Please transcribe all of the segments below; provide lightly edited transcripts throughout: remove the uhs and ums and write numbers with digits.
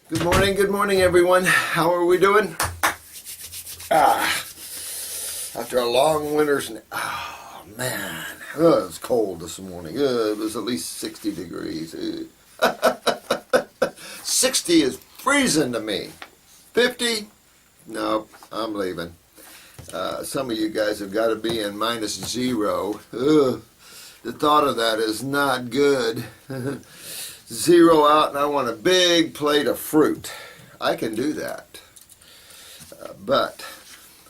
Good morning, everyone. How are we doing? After a long winter's, oh man, it was cold this morning. It was at least 60 degrees. 60 is freezing to me. 50? No, I'm leaving. Some of you guys have got to be in -0. The thought of that is not good. 0 out, and I want a big plate of fruit. I can do that. But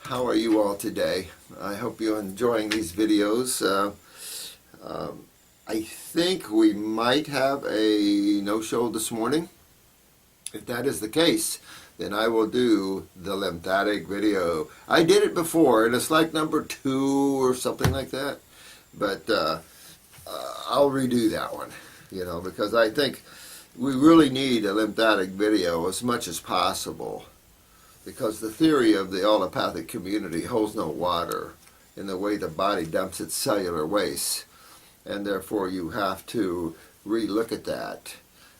how are you all today? I hope you're enjoying these videos. I think we might have a no-show this morning. If that is the case, then I will do the lymphatic video. I did it before, and it's like number 2 or something like that. But I'll redo that one, because I think we really need a lymphatic video as much as possible, because the theory of the allopathic community holds no water in the way the body dumps its cellular waste, and therefore you have to relook at that.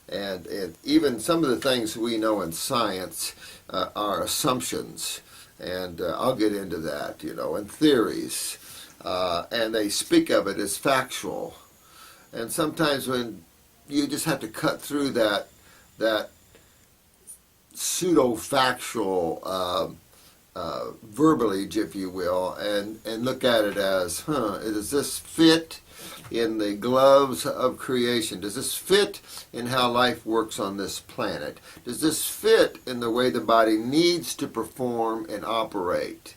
And even some of the things we know in science are assumptions, and I'll get into that, and theories, and they speak of it as factual. And sometimes when you just have to cut through that pseudo-factual verbiage, if you will, and look at it as, does this fit in the gloves of creation? Does this fit in how life works on this planet? Does this fit in the way the body needs to perform and operate?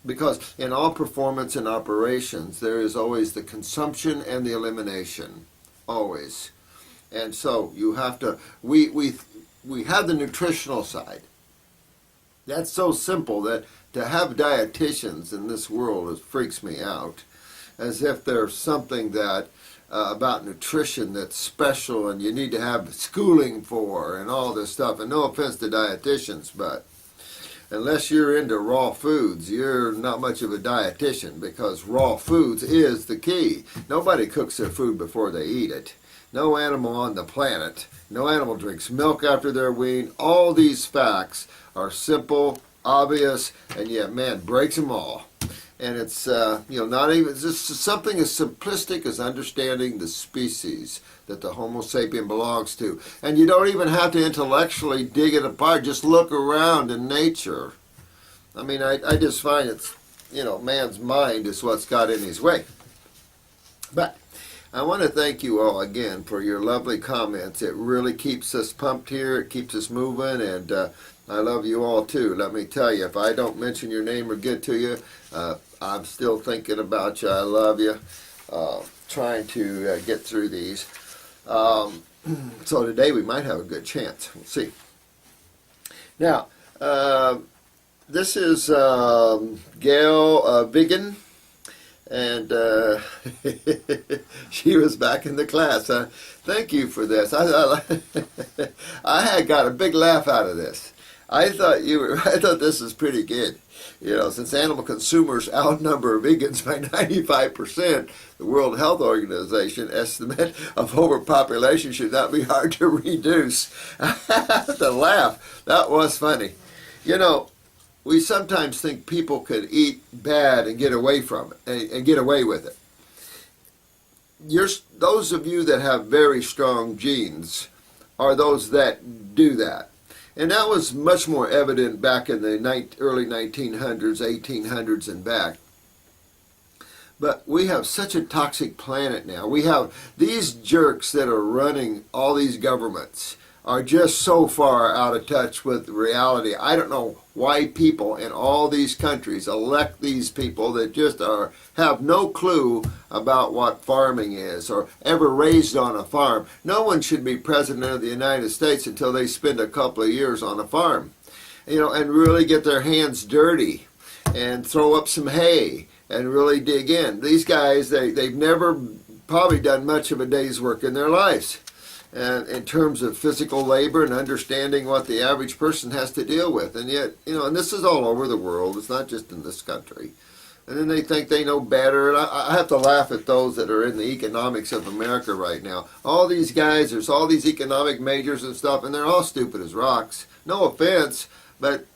Because in all performance and operations, there is always the consumption and the elimination, always. And so you have to, we have the nutritional side. That's so simple that to have dietitians in this world, it freaks me out, as if there's something that about nutrition that's special and you need to have schooling for and all this stuff. And no offense to dietitians, but unless you're into raw foods, you're not much of a dietitian, because raw foods is the key. Nobody cooks their food before they eat it. No animal on the planet. No animal drinks milk after they're weaned. All these facts are simple, obvious, and yet man breaks them all. And it's not even, it's just something as simplistic as understanding the species that the Homo sapien belongs to. And you don't even have to intellectually dig it apart. Just look around in nature. I mean, I just find it's, man's mind is what's got in his way. But I want to thank you all again for your lovely comments. It really keeps us pumped here. It keeps us moving, and I love you all too. Let me tell you, if I don't mention your name or get to you, I'm still thinking about you. I love you. Trying to get through these. So today we might have a good chance. We'll see. Now, this is Gail Vigan, and she was back in the class. Thank you for this. I had got a big laugh out of this. I thought this is pretty good. Since animal consumers outnumber vegans by 95%, the World Health Organization estimate of overpopulation should not be hard to reduce. I had to laugh. That was funny. We sometimes think people could eat bad and get away from it, and get away with it. Those of you that have very strong genes are those that do that. And that was much more evident back in the early 1900s, 1800s and back. But we have such a toxic planet now. We have these jerks that are running all these governments are just so far out of touch with reality. I don't know why people in all these countries elect these people that just have no clue about what farming is or ever raised on a farm. No one should be president of the United States until they spend a couple of years on a farm, and really get their hands dirty and throw up some hay and really dig in. These guys, they've never probably done much of a day's work in their lives. And in terms of physical labor and understanding what the average person has to deal with. And yet, and this is all over the world. It's not just in this country. And then they think they know better. And I have to laugh at those that are in the economics of America right now. All these guys, there's all these economic majors and stuff, and they're all stupid as rocks. No offense, but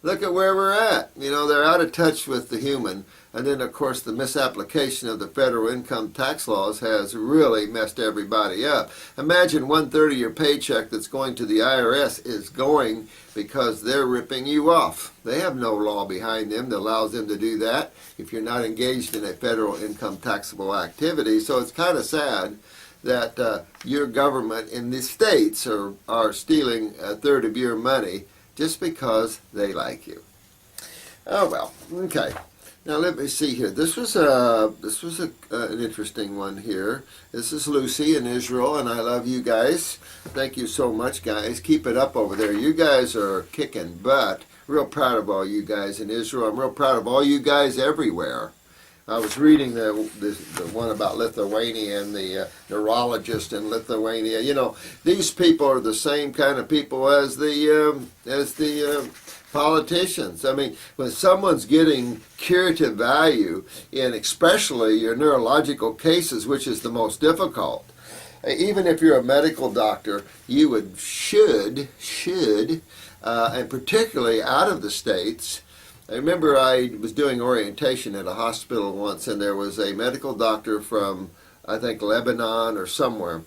look at where we're at. You know, they're out of touch with the human. And then, of course, the misapplication of the federal income tax laws has really messed everybody up. Imagine 1/3 of your paycheck that's going to the IRS is going because they're ripping you off. They have no law behind them that allows them to do that if you're not engaged in a federal income taxable activity. So it's kind of sad that your government in the states are stealing 1/3 of your money just because they like you. Oh well, okay. Now let me see here. This was an interesting one here. This is Lucy in Israel, and I love you guys. Thank you so much, guys. Keep it up over there. You guys are kicking butt. Real proud of all you guys in Israel. I'm real proud of all you guys everywhere. I was reading the one about Lithuania and the neurologist in Lithuania. You know, these people are the same kind of people as the politicians. I mean, when someone's getting curative value in especially your neurological cases, which is the most difficult, even if you're a medical doctor, you should, and particularly out of the States. I remember I was doing orientation at a hospital once, and there was a medical doctor from, I think, Lebanon or somewhere.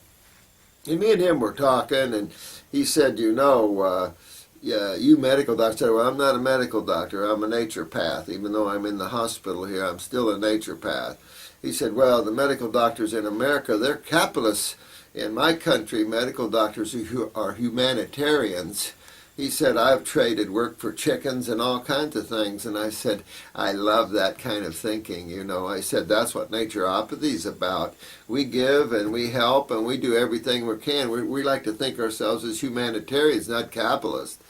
And me and him were talking, and he said, yeah, you medical doctor. I said, well, I'm not a medical doctor. I'm a naturopath. Even though I'm in the hospital here, I'm still a naturopath. He said, well, the medical doctors in America, they're capitalists. In my country, medical doctors who are humanitarians. He said, I've traded work for chickens and all kinds of things. And I said, I love that kind of thinking. You know, I said, that's what naturopathy is about. We give and we help and we do everything we can. We like to think ourselves as humanitarians, not capitalists.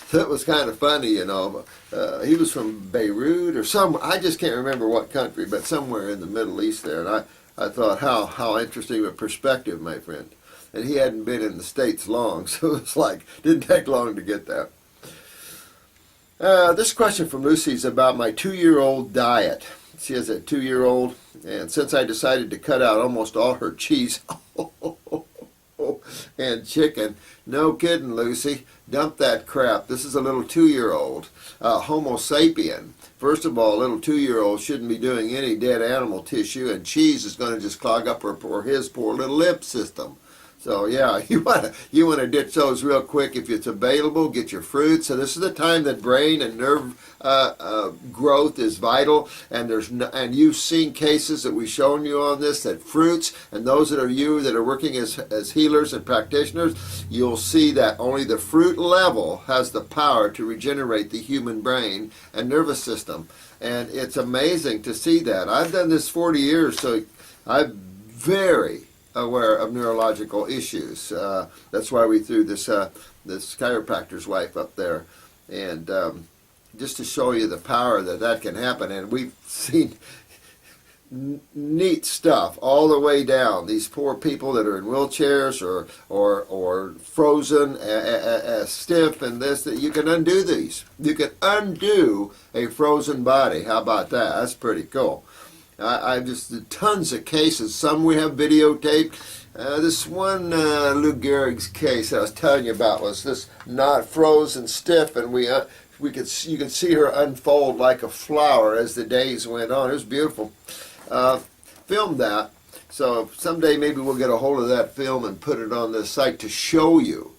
So it was kind of funny, you know. He was from Beirut or I just can't remember what country, but somewhere in the Middle East there. And I thought, how interesting a perspective, my friend. And he hadn't been in the States long, so it's like, didn't take long to get there. This question from Lucy is about my 2-year-old diet. She has a 2-year-old, and since I decided to cut out almost all her cheese and chicken, no kidding, Lucy, dump that crap. This is a little 2-year-old, Homo sapien. First of all, a little 2-year-old shouldn't be doing any dead animal tissue, and cheese is going to just clog up his poor little lip system. So yeah, you wanna ditch those real quick if it's available. Get your fruits. So this is the time that brain and nerve growth is vital. And you've seen cases that we've shown you on this, that fruits, and those that are working as healers and practitioners, you'll see that only the fruit level has the power to regenerate the human brain and nervous system. And it's amazing to see that. I've done this 40 years, so I'm very aware of neurological issues. That's why we threw this chiropractor's wife up there, and just to show you the power that can happen. And we've seen neat stuff all the way down. These poor people that are in wheelchairs or frozen, stiff, and this, that you can undo these. You can undo a frozen body. How about that? That's pretty cool. I just tons of cases. Some we have videotaped. This one Lou Gehrig's case I was telling you about was this not frozen stiff, and you could see her unfold like a flower as the days went on. It was beautiful. Filmed that, so someday maybe we'll get a hold of that film and put it on the site to show you.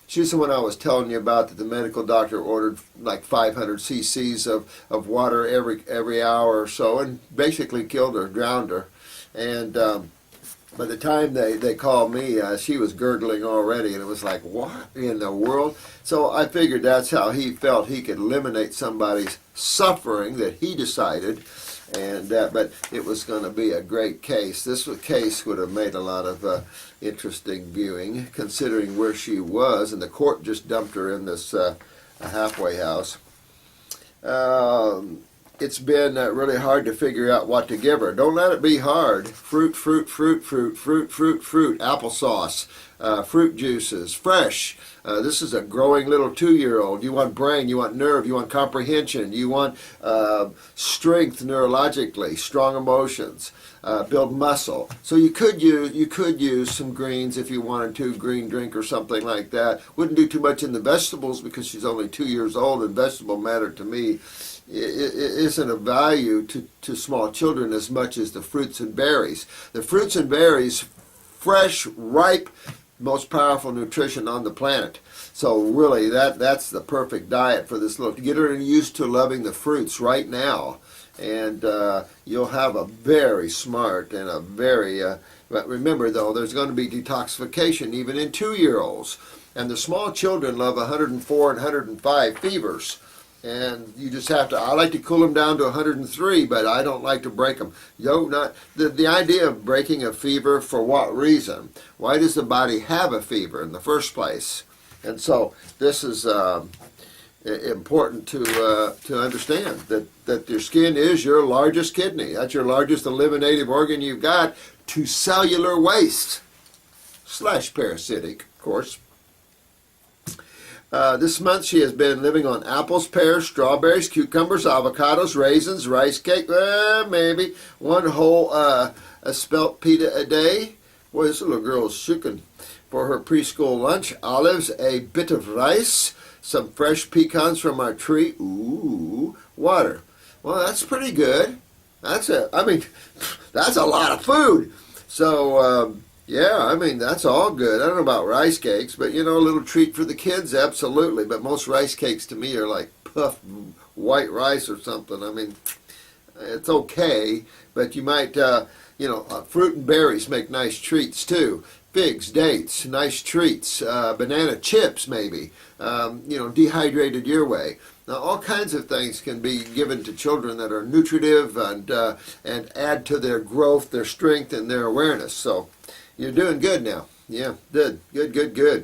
She's the one I was telling you about, that the medical doctor ordered like 500 cc's of water every hour or so, and basically killed her, drowned her. And by the time they called me, she was gurgling already, and it was like, what in the world? So I figured that's how he felt he could eliminate somebody's suffering that he decided, and but it was going to be a great case. This case would have made a lot of interesting viewing, considering where she was, and the court just dumped her in this halfway house. It's been really hard to figure out what to give her. Don't let it be hard. Fruit, fruit, fruit, fruit, fruit, fruit, fruit, applesauce. fruit juices, fresh. This is a growing little 2-year-old. You want brain, you want nerve, you want comprehension, you want strength neurologically, strong emotions, build muscle. So you could use some greens if you wanted to, green drink or something like that. Wouldn't do too much in the vegetables because she's only 2 years old, and vegetable matter to me isn't of value to small children as much as the fruits and berries. The fruits and berries, fresh, ripe, most powerful nutrition on the planet. So really, that's the perfect diet for this little. Get her used to loving the fruits right now, and you'll have a very smart and a very. But remember, though, there's going to be detoxification even in 2-year-olds, and the small children love 104 and 105 fevers. And you just have to, I like to cool them down to 103, but I don't like to break them. The idea of breaking a fever, for what reason? Why does the body have a fever in the first place? And so this is important to understand, that your skin is your largest kidney. That's your largest eliminative organ you've got, to cellular waste, / parasitic, of course. This month she has been living on apples, pears, strawberries, cucumbers, avocados, raisins, rice cake, maybe one whole spelt pita a day. Boy, this little girl is shooking. For her preschool lunch, olives, a bit of rice, some fresh pecans from our tree, ooh, water. Well, that's pretty good. That's a lot of food. So, yeah, I mean, that's all good. I don't know about rice cakes, but, a little treat for the kids, absolutely. But most rice cakes to me are like puffed white rice or something. I mean, it's okay, but you might, fruit and berries make nice treats too. Figs, dates, nice treats. Banana chips, maybe, dehydrated your way. Now, all kinds of things can be given to children that are nutritive and add to their growth, their strength, and their awareness. So, you're doing good now. Yeah, good.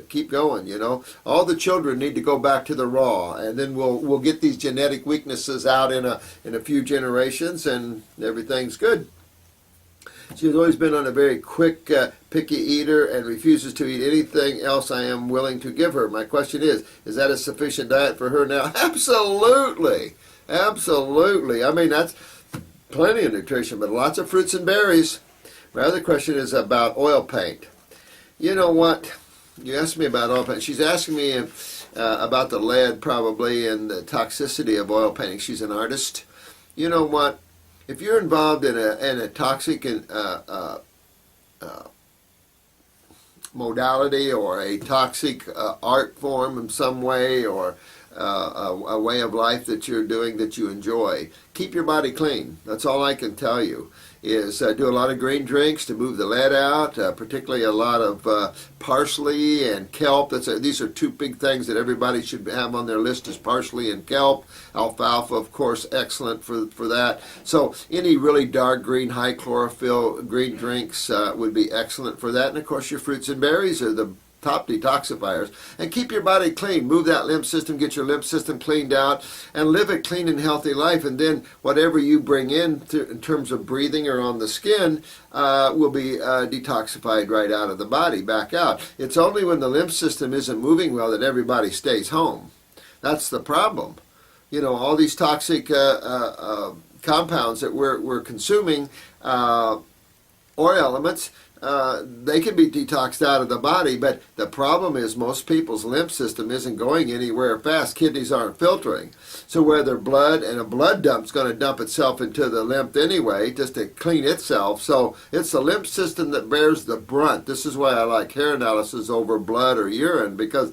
Keep going, All the children need to go back to the raw, and then we'll get these genetic weaknesses out in a few generations, and everything's good. She's always been on a very quick, picky eater and refuses to eat anything else I am willing to give her. My question is that a sufficient diet for her now? Absolutely. Absolutely. I mean, that's plenty of nutrition, but lots of fruits and berries. My other question is about oil paint. You know what? You asked me about oil paint. She's asking me about the lead, probably, and the toxicity of oil painting. She's an artist. You know what? If you're involved in a toxic modality, or a toxic art form in some way, or a way of life that you're doing that you enjoy, keep your body clean. That's all I can tell you. Is do a lot of green drinks to move the lead out, particularly a lot of parsley and kelp. These are two big things that everybody should have on their list, is parsley and kelp. Alfalfa, of course, excellent for that. So any really dark green, high chlorophyll green drinks would be excellent for that. And of course your fruits and berries are the top detoxifiers. And keep your body clean. Move that lymph system, get your lymph system cleaned out, and live a clean and healthy life. And then whatever you bring in terms of breathing or on the skin will be detoxified right out of the body, back out. It's only when the lymph system isn't moving well that everybody stays home. That's the problem. All these toxic compounds that we're consuming, oil elements, they can be detoxed out of the body, but the problem is most people's lymph system isn't going anywhere fast. Kidneys aren't filtering. So whether blood, and a blood dump's going to dump itself into the lymph anyway, just to clean itself. So it's the lymph system that bears the brunt. This is why I like hair analysis over blood or urine, because